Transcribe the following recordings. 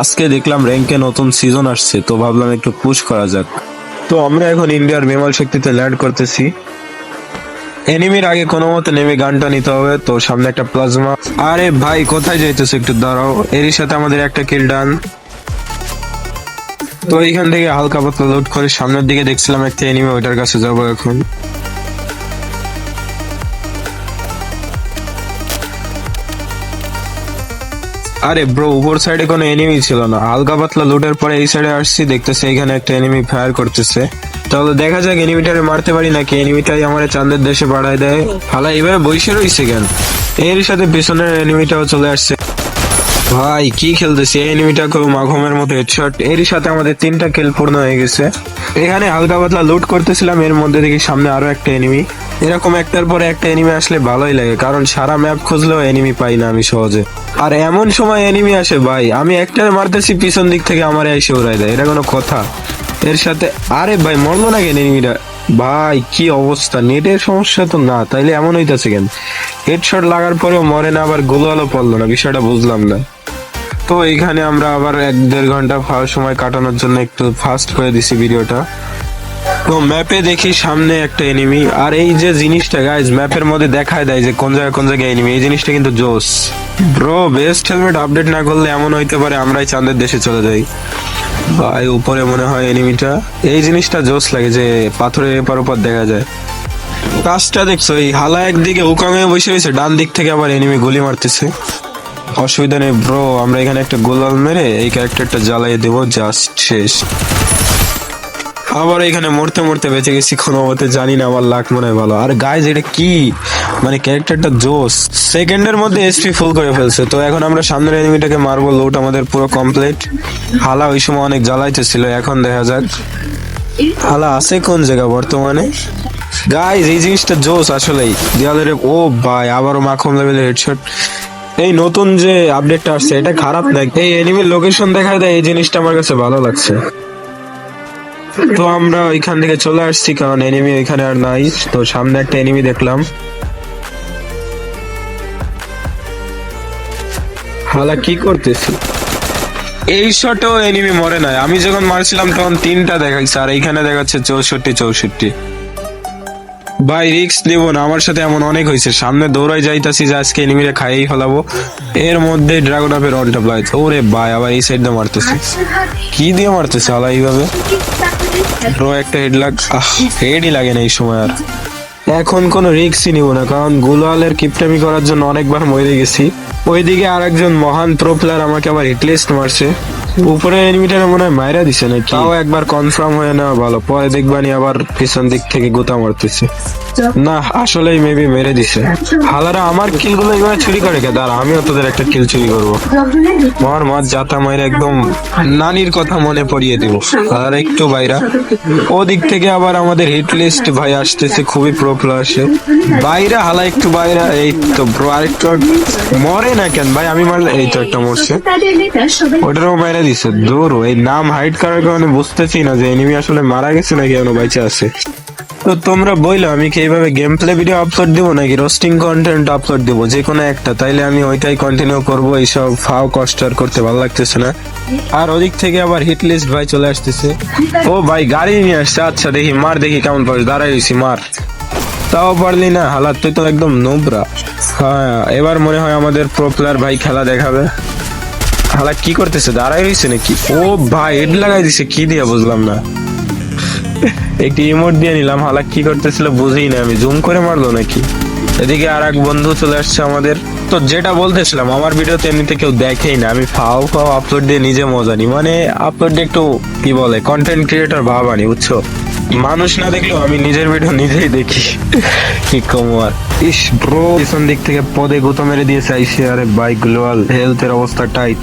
আজকে দেখলাম র্যাঙ্কে নতুন সিজন আসছে, তো ভাবলাম একটু পুশ করা যাক। তো আমরা এখন ইন্ডিয়ার বিমল শক্তিতে ল্যান্ড করতেছি। এনিমির আগে কোনো মতে নেমে গানটা নিতে হবে। তো সামনে একটা প্লাজমা। আরে ভাই কোথায় যাইতেছে, একটু দাঁড়াও। এরই সাথে আমাদের একটা কিল ডান। তো এইখান থেকে হালকা পাতলা লোড করে সামনের দিকে দেখছিলাম একটা এনিমি, ওইটার কাছে যাবো এখন। আরে ব্রো, উপর সাইডে কোনো এনিমি ছিল না, হালকা পাতলা লুটের পরে এই সাইডে আসছি, দেখতেছি এখানে একটা এনিমি ফায়ার করতেছে। তাহলে দেখা যাক এনিমিটারে মারতে পারি নাকি এনিমিটাই আমার চাঁদের দেশে পাঠায় দেয়। হালা এভাবে বসে রইছে কেন? এর সাথে পিছনের এনিমিটাও চলে আসছে। ভাই কি খেলতেছি, এই এনিমিটা খুব মাখমের মতো হেডশট। এরই সাথে আমাদের 3টা কিল পূর্ণ হয়ে গেছে। এখানে হালকা পাতলা লুট করতেছিলাম, এর মধ্যে দেখি সামনে আরো একটা এনিমি। এরকম একটার পরে একটা এনিমি আসলে ভালোই লাগে, কারণ সারা ম্যাপ খুঁজলেও এনিমি পাই না আমি সহজে। আর এমন সময় এনিমি আসে ভাই, আমি একটারে মারতেছি, পিছন দিক থেকে আমার এসে উড়াই দেয়। এটা কোনো কথা? এর সাথে আরে ভাই মরলো না কেন এনিমিটা? ভাই কি অবস্থা, নেটের সমস্যা তো না, তাইলে এমন হইতাছে কেন? হেডশট লাগার পরেও মরে না, আবার গোলওয়ালা পড়লো না, বিষয়টা বুঝলাম না। তো এইখানে আমরা আবার 1-1.5 ঘন্টা সময় কাটানোর জন্য একটু ফাস্ট করে দিছি ভিডিওটা। তো ম্যাপে দেখি সামনে একটা এনিমি, আর এই যে জিনিসটা গাইজ ম্যাপের মধ্যে দেখায় দেয় যে কোন জায়গায় এনিমি, এই জিনিসটা কিন্তু জোস। ব্রো বেস্ট হেলমেট আপডেট না করলে এমন হইতে পারে আমরাই চাঁদের দেশে চলে যাই। ভাই উপরে মনে হয় এনিমিটা, এই জিনিসটা জোস লাগে যে পাথরের এপার ওপার দেখা যায়। কাজটা দেখছো, এই হালা একদিকে উকামে বসে রয়েছে, ডান দিক থেকে আবার এনিমি গুলি মারতেছে। অসুবিধা নেই ব্রো, আমরা এখানে একটা গোলাল মেরে এই ক্যারেক্টারটা জ্বালিয়ে দেবো, জাস্ট শেষ। আবার এখানে মরতে মরতে বেঁচে গেছি কোনো মতে, জানি না আমার লাক মনে হয় ভালো। আর গাইজ এটা কি, মানে ক্যারেক্টারটা জোস, সেকেন্ডের মধ্যে এসপি ফুল করে ফেলছে। তো এখন আমরা সামনের এনিমিটাকে মারবো, লুট আমাদের পুরো কমপ্লিট। হালা ওই সময় অনেক জ্বালাইতেছিল, এখন দেখা যাক হালা আছে কোন জায়গা বর্তমানে। গাইজ এই জিনিসটা জোস আসলেই, দেওয়ালের ও ভাই আবারও মাখম লেভেলের হেডশট। এই নতুন যে আপডেটটা আসছে এটা খারাপ না, এই এনিমির লোকেশন দেখায় দেয়, এই জিনিসটা আমার কাছে ভালো লাগছে। তো আমরা ওইখান থেকে চলে আসছি, কারণ এনিমি ওইখানে আর নাই। তো সামনে একটা এনিমি দেখলাম, হালা কি করতেছি। এই শটেও এনিমি মরে নাই, আমি যখন মারছিলাম তখন 3টা দেখাইছে, আর এইখানে দেখাচ্ছে 64। ভাই রিক্স নিব না, আমার সাথে এমন অনেক হয়েছে, সামনে দৌড়াই যাইতাছি যে আজকে এনিমিরে খাইয়েই ফেলাবো। এর মধ্যে ড্রাগন আপের অন টপ লাইট, ওরে ভাই আবার এই সাইড দিয়ে মারতেছে, কি দিয়ে মারতেছে আলা এইভাবে। ব্রো একটা হেড লাগ, হেডই লাগে না এই সময়। আর এখন কোনো রিক্সই নিব না, কারণ গুলালের কিপটামি করার জন্য অনেকবার মরে গেছি। ওইদিকে আর একজন মহান প্রো প্লেয়ার আমাকে আবার হিটলিস্ট মারছে। উপরে এনিমিটার মনে হয় মাইরা দিছে নাকি, তাও একবার কনফার্ম হয়ে নেওয়া ভালো, পরে দেখবানি আবার পিছন দিক থেকে গোতা মারতেছে। না আসলেই মেবি মেরে দিছে। হালারা আমার কিল গুলো এবার চুরি করে কে, দাঁড়া আমিও তোদের একটা কিল চুরি করবো। মার মার জাতা মাইরা একদম নানির কথা মনে পড়িয়ে দিব। আর একটু বাইরা ওদিক থেকে আবার আমাদের হিট লিস্ট ভাই আসতেছে, খুবই প্রো প্লেয়ার সে। বাইরা হালা একটু বাইরা, এই তো ব্রো আরেকটু মরে না কেন ভাই, আমি মারলে এই তো একটা মরছে, ওটারও বাইরে দিছে। দূর এই নাম হাইড করার কারণে বুঝতেছি না যে এনিমি আসলে মারা গেছে নাকি এখনো বাইচে আছে। তো তোমরা বইলো আমি কি এইভাবে গেম প্লে ভিডিও আপলোড দিব নাকি রোস্টিং কন্টেন্ট আপলোড দিব, যে কোনো একটা, তাইলে আমি ওইটাই কন্টিনিউ করবো। এইসব ফাও কষ্ট আর করতে ভালো লাগতেছে না। আর ওদিক থেকে আবার হিট লিস্ট ভাই চলে আসতেছে। ও ভাই গাড়ি নিয়ে আসছে, আচ্ছা দেখি মার, দেখি কেমন পারিস, দাঁড়াই রয়েছি মার, তাও পারলি না। হালাত তুই তো একদম নোবরা। হ্যাঁ এবার মনে হয় আমাদের প্রো প্লেয়ার ভাই খেলা দেখাবে। হালা কি করতেছে, দাঁড়াই রয়েছে নাকি? ও ভাই হেড লাগাই দিছে, কি দিয়ে বুঝলাম না। একটি ইমোট দিয়ে নিলাম, হালা কি করতেছিল বুঝি না, আমি জুম করে মারলো নাকি। এদিকে আর এক বন্ধু চলে আসছে আমাদের। তো যেটা বলতেছিলাম, আমার ভিডিওতে এমনিতে কেউ দেখেই না, আমি ফাও আপলোড দিয়ে নিজে মজা নি, মানে আপলোড দিয়ে একটু কি বলে কন্টেন্ট ক্রিয়েটর ভাব আনি, বুঝছো। মানুষ না দেখলেও আমি নিজের ভিডিও নিজেই দেখি। কি কম আর ইস ব্রো, পিছন দিক থেকে পদে গুতো মেরে দিয়ে চাইছে। আরে বাইক গ্লোয়াল হেলথের অবস্থা টাইট,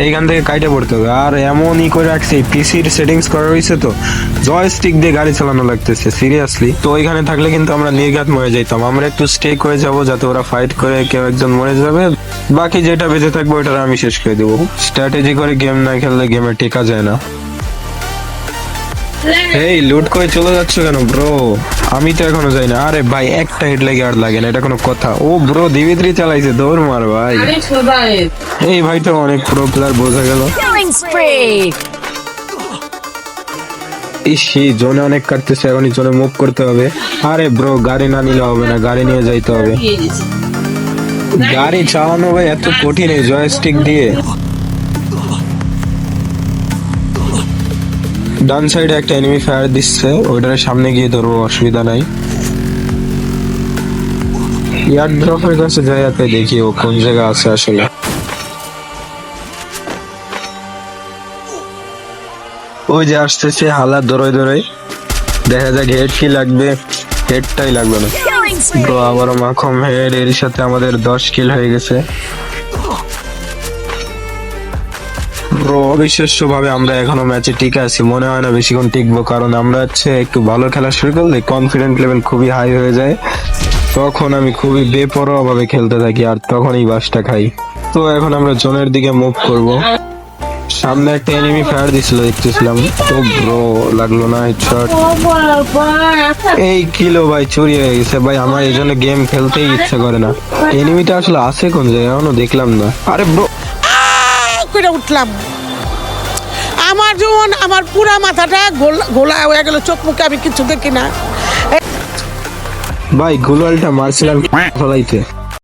এইখান থেকে কাইটে পড়তে হবে। আর এমনই করে রাখছে, পিসির সেটিংস করা রয়েছে, তো জয়স্টিক দিয়ে গাড়ি চালানো লাগতেছে সিরিয়াসলি। তো ওইখানে থাকলে কিন্তু আমরা নির্ঘাত মরে যাইতাম। আমরা একটু স্টেক হয়ে যাবো, যাতে ওরা ফাইট করে কেউ একজন মরে যাবে, বাকি যেটা বেঁচে থাকবে ওইটা আমি শেষ করে দেবো। স্ট্র্যাটেজি করে গেম না খেললে গেমে টেকা যায় না। এই লুট করে চলে যাচ্ছ কেন ব্রো? আমি তো এখনো যাই না। আরে ভাই একটা হেড লাগে আর লাগে না, এটা কোনো কথা? ও ব্রো দিবিত্রি চালাইছে, দৌড় মার ভাই। এই ভাই তো অনেক প্রো প্লেয়ার, বোঝা গেল। Killing spree! সেই জোনে অনেক কাটতেছে, এখনই জোনে মুভ করতে হবে। আরে ব্রো গাড়ি না নিলে হবে না, গাড়ি নিয়ে যাইতে হবে। গাড়ি চালানো ভাই এত কঠিন এই জয়স্টিক দিয়ে। ডান সাইডে একটা এনিমি ফায়ার দিচ্ছে, ওইটার সামনে গিয়ে ধরবো, অসুবিধা নাই। এয়ার ড্রপের কাছে যাই, তাই দেখি ও কোন জায়গা আছে আসলে। ওই যে আসতেছে হালা দৌড়াই দৌড়াই, দেখা যাক হেড কি লাগবে। হেডটাই লাগবে না Killing spree! ব্রো, আবারও মাখম হেড। এর সাথে আমাদের 10 কিল হয়ে গেছে ব্রো। অবিশ্বাস্য ভাবে আমরা এখনো ম্যাচে টিকে আছি, মনে হয় না বেশিক্ষণ টিকবো, কারণ আমরা হচ্ছে একটু ভালো খেলা শুরু করলে কনফিডেন্ট লেভেল খুবই হাই হয়ে যায়। তখন আমি খুবই বেপরোয়া ভাবে খেলতে থাকি, আর তখনই বাসটা খাই। তো এখন আমরা জোনের দিকে মুভ করব। সামনে একটা এনিমি ফায়ার দিছিল, দেখতেছিলাম। তো ব্রো লাগলো না হেডশট। এই কিলো ভাই চুরি হয়ে গেছে ভাই, আমার এই জন্য গেম খেলতেই ইচ্ছা করে না। এনিমিটা আসলে আছে কোন জায়গায় এখনো দেখলাম না। আরে ব্রো করে উঠলাম, আমার যখন আমার পুরা মাথাটা গোলা হয়ে গেল, চোখ মুখে আমি কিছু দেখি না। ভাই গুলালটা মারছিলাম ফলাইতে।